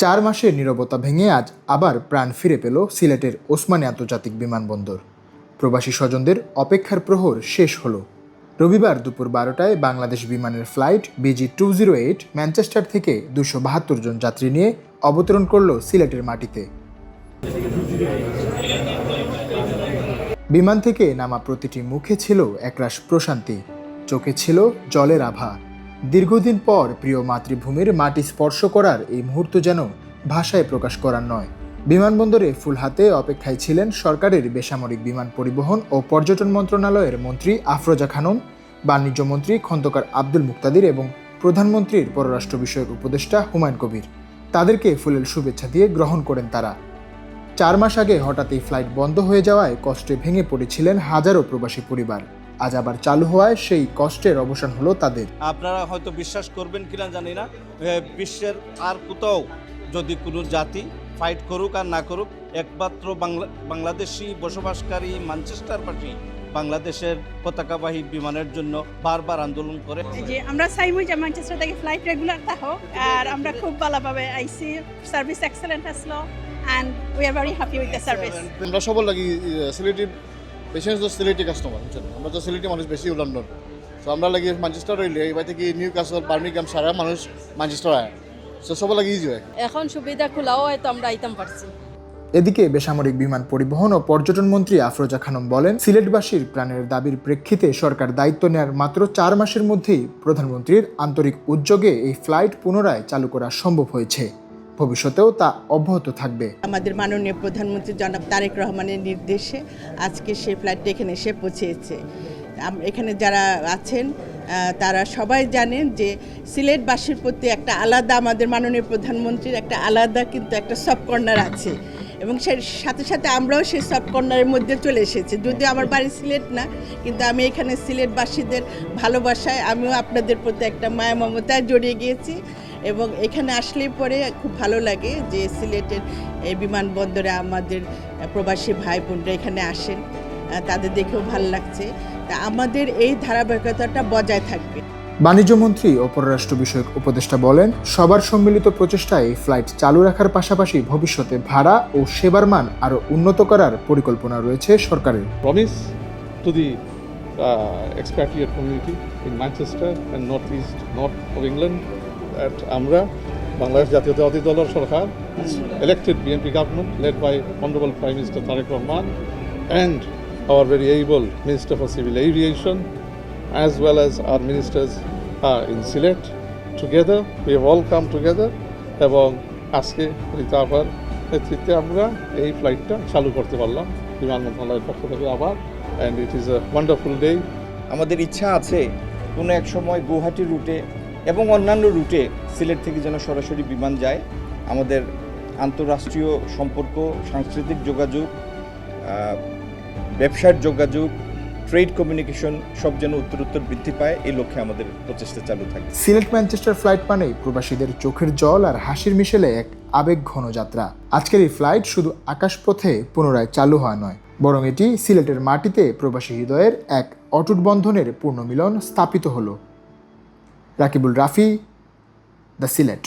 4 মাসের নীরবতা ভেঙে আজ আবার প্রাণ ফিরে পেল সিলেটের ওসমানী আন্তর্জাতিক বিমানবন্দর। প্রবাসী স্বজনদের অপেক্ষার প্রহর শেষ হলো। রবিবার দুপুর 12টায় বাংলাদেশ বিমানের ফ্লাইট BG-208 ম্যানচেস্টার থেকে 272 জন যাত্রী নিয়ে অবতরণ করল সিলেটের মাটিতে। বিমান থেকে নামা প্রতিটি মুখে ছিল একরাশ প্রশান্তি, চোখে ছিল জলের আভা। দীর্ঘদিন পর প্রিয় মাতৃভূমির মাটি স্পর্শ করার এই মুহূর্ত যেন ভাষায় প্রকাশ করার নয়। বিমানবন্দরে ফুল হাতে অপেক্ষায় ছিলেন সরকারের বেসামরিক বিমান পরিবহন ও পর্যটন মন্ত্রণালয়ের মন্ত্রী আফরোজা খানম, বাণিজ্য মন্ত্রী খন্দকার আব্দুল মুক্তাদির এবং প্রধানমন্ত্রীর পররাষ্ট্র বিষয়ক উপদেষ্টা হুমায়ুন কবির। তাদেরকে ফুলেল শুভেচ্ছা দিয়ে গ্রহণ করেন তারা। 4 মাস আগে হঠাৎই ফ্লাইট বন্ধ হয়ে যাওয়ায় কষ্টে ভেঙে পড়েছিলেন হাজারো প্রবাসী পরিবার। আজ আবার চালু হওয়ায় সেই কষ্টের অবসান হলো তাদের। আপনারা হয়তো বিশ্বাস করবেন কিনা জানি না, বিশ্বের আর কোথাও যদি কোনো জাতি ফাইট করুক আর না করুক, একমাত্র বাংলাদেশি বসবাসকারী ম্যানচেস্টারবাসী বাংলাদেশের পতাকাবাহী বিমানের জন্য বারবার আন্দোলন করে। যে আমরা চাইমু যে ম্যানচেস্টার থেকে ফ্লাইট রেগুলার থাকো, আর আমরা খুব ভালোভাবে আইসি, সার্ভিস এক্সেলেন্ট আসলো and we are very happy with the service. আমরা সবার লাগি সিলেটি পেশেন্টস তো সিলেটি কাস্টমার, আমরা তো সিলেটি মানুষ বেশি লন্ডন, তো আমরা লাগি ম্যানচেস্টার রইলে এবার থেকে নিউ ক্যাসল বার্মিংহাম সারা মানুষ ম্যানচেস্টার আয়, তো সবার লাগি ইজি হয়। এখন সুবিধা খোলাও হয়তো আমরা আইতাম পারছি। এদিকে বেসামরিক বিমান পরিবহন ও পর্যটন মন্ত্রী আফরোজা খানম বলেন, সিলেটবাসীর প্রাণের দাবির প্রেক্ষিতে সরকার দায়িত্ব নেওয়ার মাত্র 4 মাসের মধ্যেই প্রধানমন্ত্রীর আন্তরিক উদ্যোগে এই ফ্লাইট পুনরায় চালু করা সম্ভব হয়েছে। ভবিষ্যতেও তা অব্যাহত থাকবে। আমাদের মাননীয় প্রধানমন্ত্রী জনাব তারেক রহমানের নির্দেশে আজকে সেই ফ্লাইটটা এখানে এসে পৌঁছেছে। এখানে যারা আছেন তারা সবাই জানেন যে সিলেটবাসীর প্রতি একটা আলাদা, আমাদের মাননীয় প্রধানমন্ত্রীর একটা আলাদা কিন্তু একটা সফট কর্নার আছে, এবং সেই সাথে সাথে আমরাও সেই সফট কর্নারের মধ্যে চলে এসেছি। যদিও আমার বাড়ি সিলেট না, কিন্তু আমি এখানে সিলেটবাসীদের ভালোবাসায় আমিও আপনাদের প্রতি একটা মায়া মমতায় জড়িয়ে গিয়েছি, এবং এখানে আসলেই পরে খুব ভালো লাগে যে সিলেটের এই বিমানবন্দরে আমাদের প্রবাসী ভাই বোনরা এখানে আসেন, তাদের দেখেও ভালো লাগছে। তা আমাদের এই ধারাবাহিকতাটা বজায় থাকবে। বাণিজ্য মন্ত্রী ও পররাষ্ট্র বিষয়ক উপদেষ্টা বলেন, সবার সম্মিলিত প্রচেষ্টায় এই ফ্লাইট চালু রাখার পাশাপাশি ভবিষ্যতে ভাড়া ও সেবার মান আরও উন্নত করার পরিকল্পনা রয়েছে সরকারের। Promise to the expatriate community in Manchester and north of England that আমরা বাংলাদেশ জাতীয়তাবাদী দলের সরকার, elected BNP government led by Honorable Prime Minister Tariq Rahman and our very able Minister for Civil Aviation, as well as our ministers in Sylhet. Together, we have all come together এবং আজকে রিতাবার নেতৃত্বে আমরা এই ফ্লাইটটা চালু করতে পারলাম বিমান মন্ত্রণালয়ের পক্ষ থেকে আবার, and it is a wonderful day. আমাদের ইচ্ছা আছে কোনো এক সময় গুয়াহাটি রুটে এবং অন্যান্য রুটে সিলেট থেকে যেন সরাসরি বিমান যায়। আমাদের আন্তঃরাষ্ট্রীয় সম্পর্ক, সাংস্কৃতিক যোগাযোগ, ব্যবসার যোগাযোগ, ট্রেড কমিউনিকেশন সব যেন উত্তরোত্তর বৃদ্ধি পায়, এই লক্ষ্যে আমাদের প্রচেষ্টা চালু থাকে। সিলেট ম্যানচেস্টার ফ্লাইট মানেই প্রবাসীদের চোখের জল আর হাসির মিশেলে এক আবেগ ঘন যাত্রা। আজকের এই ফ্লাইট শুধু আকাশপথে পুনরায় চালু হওয়া নয়, বরং এটি সিলেটের মাটিতে প্রবাসী হৃদয়ের এক অটুট বন্ধনের পূর্ণ মিলন স্থাপিত হলো। রাকিবুল রাফি, দ্য সিলেট।